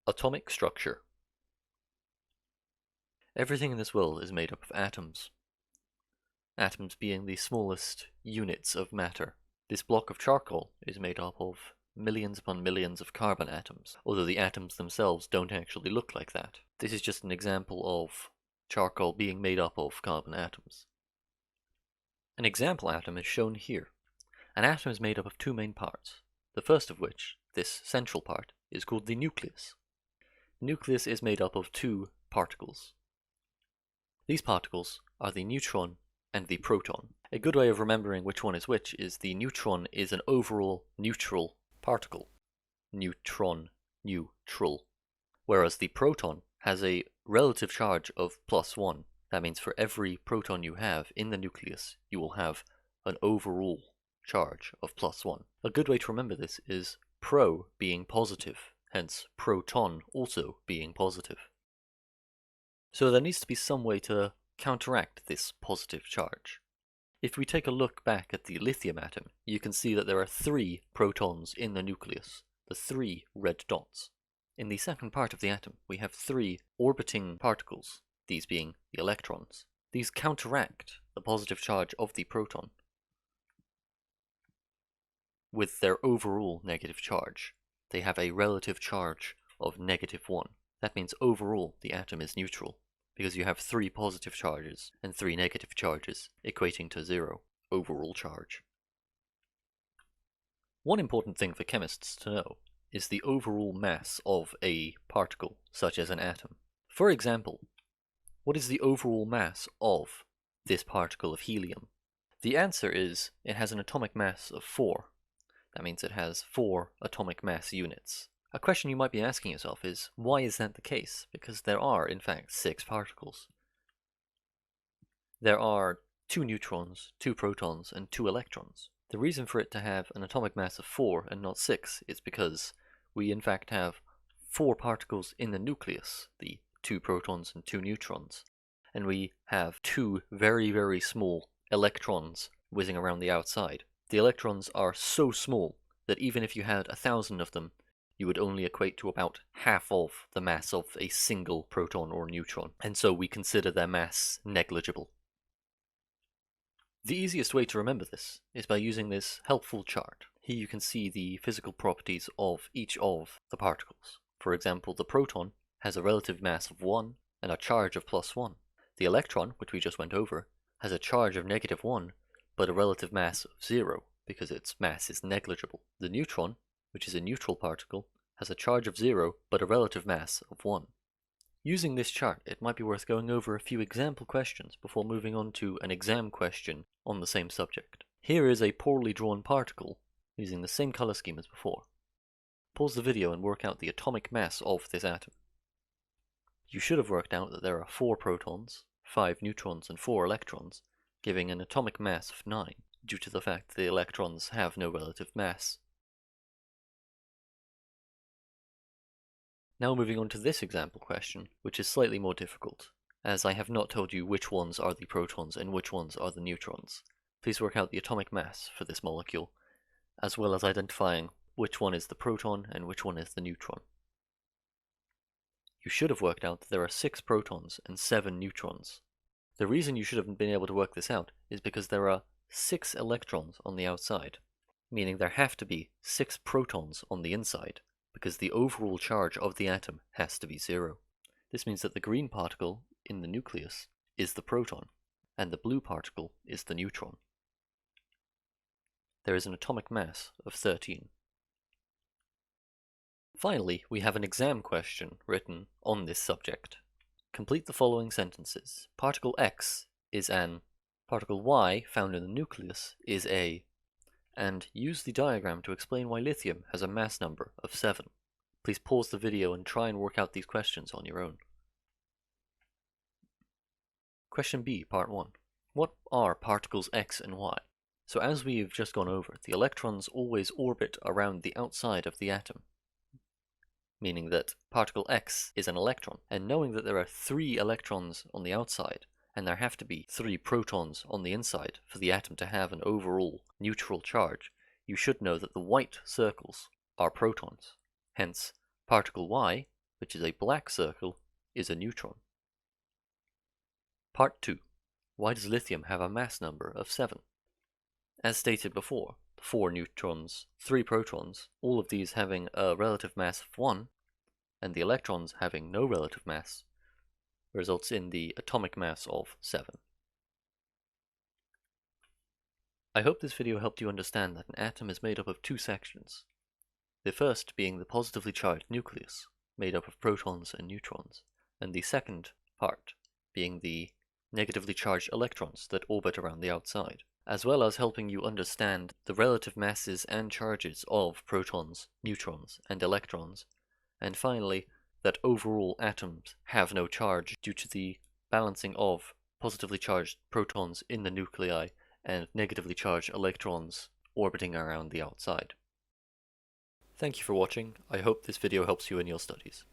Atomic structure. Everything in this world is made up of atoms. Atoms being the smallest units of matter. This block of charcoal is made up of millions upon millions of carbon atoms, although the atoms themselves don't actually look like that. This is just an example of charcoal being made up of carbon atoms. An example atom is shown here. An atom is made up of two main parts, the first of which, this central part, is called the nucleus. The nucleus is made up of two particles. These particles are the neutron and the proton. A good way of remembering which one is which is the neutron is an overall neutral particle. Neutron, neutral. Whereas the proton has a relative charge of +1. That means for every proton you have in the nucleus, you will have an overall charge of +1. A good way to remember this is pro being positive, hence proton also being positive. So there needs to be some way to counteract this positive charge. If we take a look back at the lithium atom, you can see that there are 3 protons in the nucleus, the 3 red dots. In the second part of the atom, we have 3 orbiting particles, these being the electrons. These counteract the positive charge of the proton with their overall negative charge. They have a relative charge of -1. That means overall the atom is neutral, because you have 3 positive charges and 3 negative charges, equating to 0 overall charge. One important thing for chemists to know is the overall mass of a particle, such as an atom. For example, what is the overall mass of this particle of helium? The answer is it has an atomic mass of 4. That means it has 4 atomic mass units. A question you might be asking yourself is, why is that the case? Because there are, in fact, 6 particles. There are 2 neutrons, 2 protons, and 2 electrons. The reason for it to have an atomic mass of 4 and not 6 is because we, in fact, have 4 particles in the nucleus, the 2 protons and 2 neutrons, and we have 2 very, very small electrons whizzing around the outside. The electrons are so small that even if you had 1,000 of them, you would only equate to about half of the mass of a single proton or neutron, and so we consider their mass negligible. The easiest way to remember this is by using this helpful chart. Here you can see the physical properties of each of the particles. For example, the proton has a relative mass of 1 and a charge of +1. The electron, which we just went over, has a charge of -1, but a relative mass of 0, because its mass is negligible. The neutron, which is a neutral particle, has a charge of 0, but a relative mass of 1. Using this chart, it might be worth going over a few example questions before moving on to an exam question on the same subject. Here is a poorly drawn particle, using the same color scheme as before. Pause the video and work out the atomic mass of this atom. You should have worked out that there are 4 protons, 5 neutrons, and 4 electrons, giving an atomic mass of 9, due to the fact that the electrons have no relative mass. Now moving on to this example question, which is slightly more difficult, as I have not told you which ones are the protons and which ones are the neutrons. Please work out the atomic mass for this molecule, as well as identifying which one is the proton and which one is the neutron. You should have worked out that there are 6 protons and 7 neutrons. The reason you should have been able to work this out is because there are 6 electrons on the outside, meaning there have to be 6 protons on the inside, because the overall charge of the atom has to be 0. This means that the green particle in the nucleus is the proton, and the blue particle is the neutron. There is an atomic mass of 13. Finally, we have an exam question written on this subject. Complete the following sentences. Particle X is an, particle Y found in the nucleus is a, and use the diagram to explain why lithium has a mass number of 7. Please pause the video and try and work out these questions on your own. Question B, part 1. What are particles X and Y? So as we've just gone over, the electrons always orbit around the outside of the atom, meaning that particle X is an electron, and knowing that there are 3 electrons on the outside, and there have to be 3 protons on the inside for the atom to have an overall neutral charge, you should know that the white circles are protons. Hence, particle Y which is a black circle, is a neutron. Part 2. Why does lithium have a mass number of 7? As stated before, 4 neutrons, 3 protons, all of these having a relative mass of 1, and the electrons having no relative mass, results in the atomic mass of 7. I hope this video helped you understand that an atom is made up of 2 sections. The first being the positively charged nucleus, made up of protons and neutrons, and the second part being the negatively charged electrons that orbit around the outside, as well as helping you understand the relative masses and charges of protons, neutrons, and electrons, and finally, that overall atoms have no charge due to the balancing of positively charged protons in the nuclei and negatively charged electrons orbiting around the outside. Thank you for watching. I hope this video helps you in your studies.